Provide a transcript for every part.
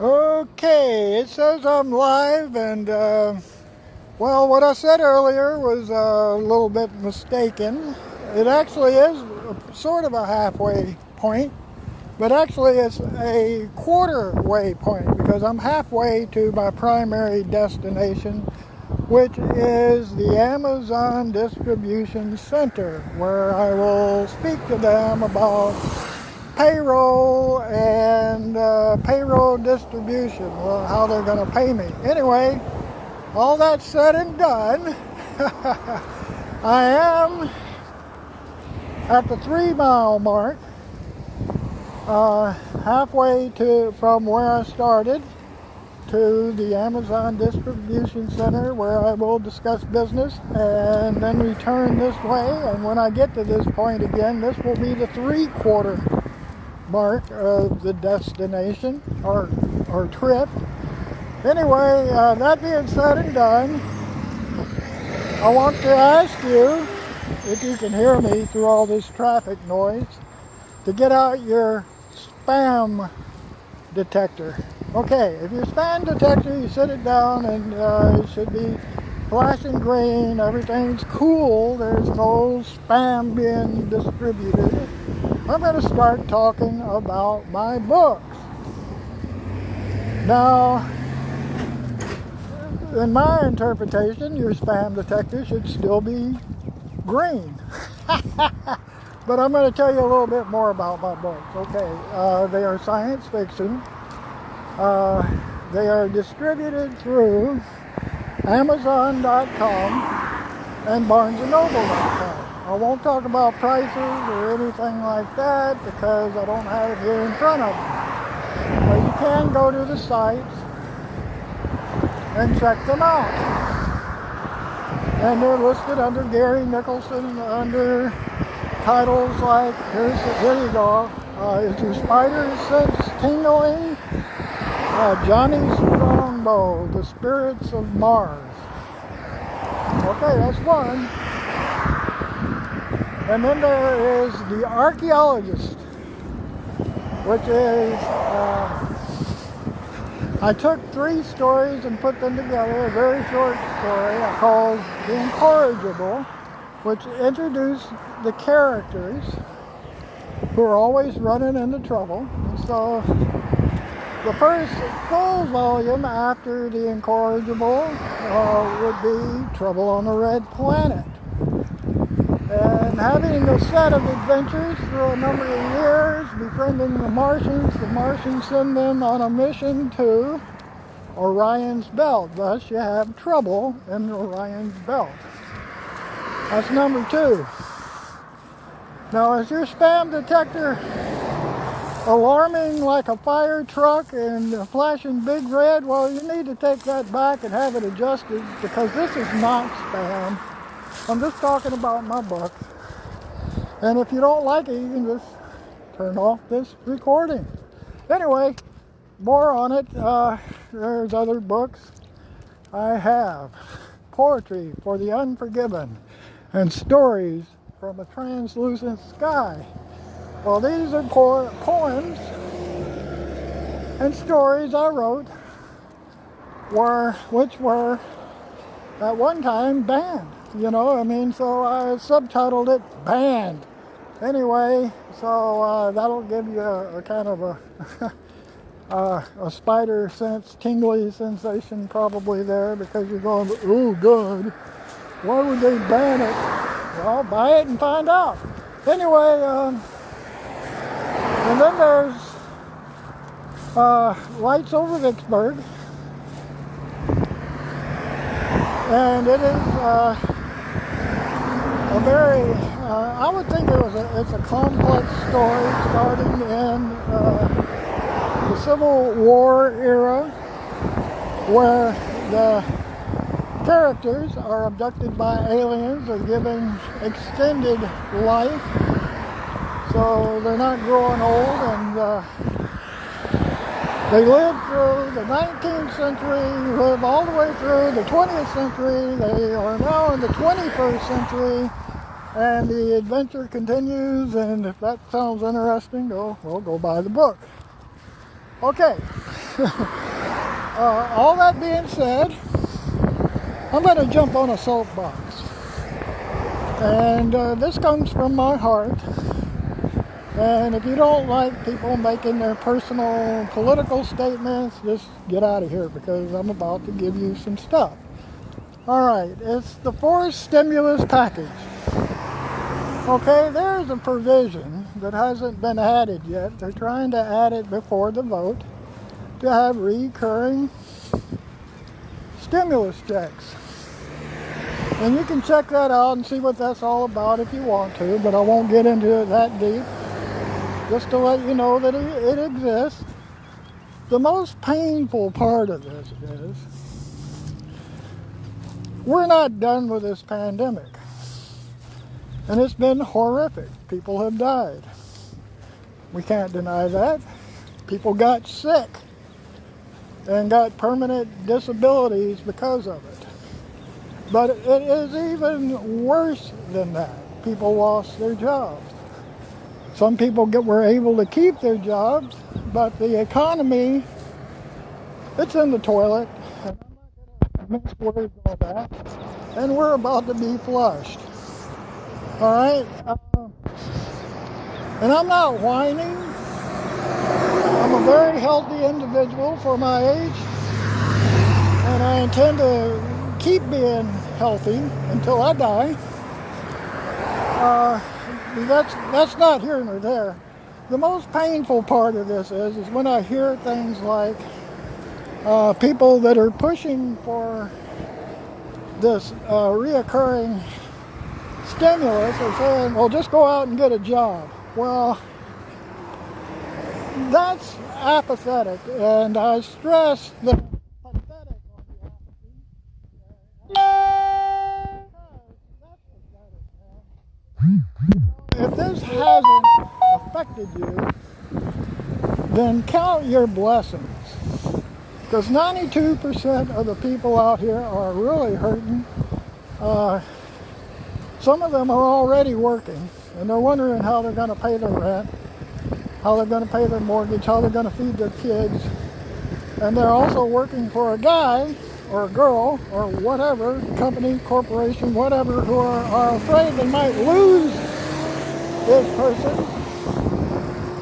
Okay, it says I'm live, and well, what I said earlier was a little bit mistaken. It actually is sort of a halfway point, but actually it's a quarter way point because I'm halfway to my primary destination, which is the Amazon Distribution Center, where I will speak to them about payroll and payroll distribution, well, how they're going to pay me. Anyway, all that said and done, I am at the 3 mile mark, halfway from where I started to the Amazon Distribution Center, where I will discuss business and then return this way. And when I get to this point again, this will be the 3/4 mark of the destination or trip. Anyway, that being said and done, I want to ask you, if you can hear me through all this traffic noise, to get out your spam detector. Okay, if your spam detector, you set it down and it should be flashing green, everything's cool, there's no spam being distributed. I'm going to start talking about my books. Now, in my interpretation, your spam detector should still be green. But I'm going to tell you a little bit more about my books. Okay, they are science fiction. They are distributed through Amazon.com and BarnesandNoble.com. I won't talk about prices or anything like that because I don't have it here in front of me. But you can go to the sites and check them out. And they're listed under Gary Nicholson, under titles like, here you go, Is Your Spider Sense Tingling? Johnny Strongbow, The Spirits of Mars. Okay, that's one. And then there is The Archaeologist, which is, I took 3 stories and put them together, a very short story called The Incorrigible, which introduced the characters who are always running into trouble. And so the first full volume after The Incorrigible would be Trouble on the Red Planet. And having a set of adventures through a number of years, befriending the Martians send them on a mission to Orion's Belt. Thus, you have trouble in Orion's Belt. That's number 2. Now, is your spam detector alarming like a fire truck and flashing big red? Well, you need to take that back and have it adjusted because this is not spam. I'm just talking about my books. And if you don't like it, you can just turn off this recording. Anyway, more on it. There's other books I have. Poetry for the Unforgiven and Stories from a Translucent Sky. Well, these are poems and stories I wrote which were at one time banned. So I subtitled it Banned. Anyway, so that'll give you a kind of a spider sense, tingly sensation probably there because you're going, oh God, why would they ban it? Well, buy it and find out. Anyway, and then there's Lights Over Vicksburg. And it is a very, I would think it's a complex story starting in the Civil War era, where the characters are abducted by aliens, are given extended life, so they're not growing old, and they live through the 19th century, live all the way through the 20th century. They are now in the 21st century, and the adventure continues. And if that sounds interesting, go buy the book. Okay, All that being said, I'm going to jump on a soapbox. And this comes from my heart. And if you don't like people making their personal political statements, just get out of here because I'm about to give you some stuff. All right, it's the forced stimulus package. Okay, there's a provision that hasn't been added yet. They're trying to add it before the vote to have recurring stimulus checks. And you can check that out and see what that's all about if you want to, but I won't get into it that deep. Just to let you know that it exists. The most painful part of this is we're not done with this pandemic. And it's been horrific. People have died. We can't deny that. People got sick and got permanent disabilities because of it. But it is even worse than that. People lost their jobs. Some people were able to keep their jobs, but the economy, it's in the toilet. And I'm not going to mince words on that. And we're about to be flushed. All right? And I'm not whining. I'm a very healthy individual for my age. And I intend to keep being healthy until I die. That's not here nor there. The most painful part of this is when I hear things like people that are pushing for this reoccurring stimulus are saying, well, just go out and get a job. Well, that's apathetic, and I stress the pathetic on the If this hasn't affected you, then count your blessings. Because 92% of the people out here are really hurting. Some of them are already working, and they're wondering how they're going to pay their rent, how they're going to pay their mortgage, how they're going to feed their kids. And they're also working for a guy or a girl or whatever, company, corporation, whatever, who are afraid they might lose this person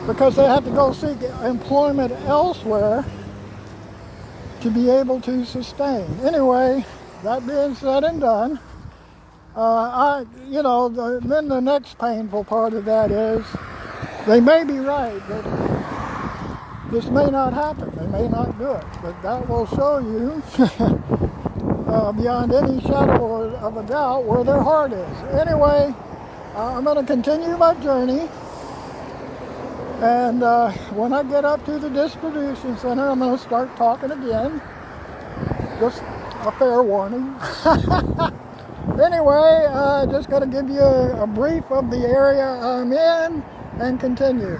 because they have to go seek employment elsewhere to be able to sustain. Anyway, that being said and done, then the next painful part of that is they may be right, but this may not happen. They may not do it, but that will show you beyond any shadow of a doubt where their heart is. Anyway, I'm going to continue my journey, and when I get up to the distribution center, I'm going to start talking again. Just a fair warning. Anyway, just going to give you a brief of the area I'm in and continue.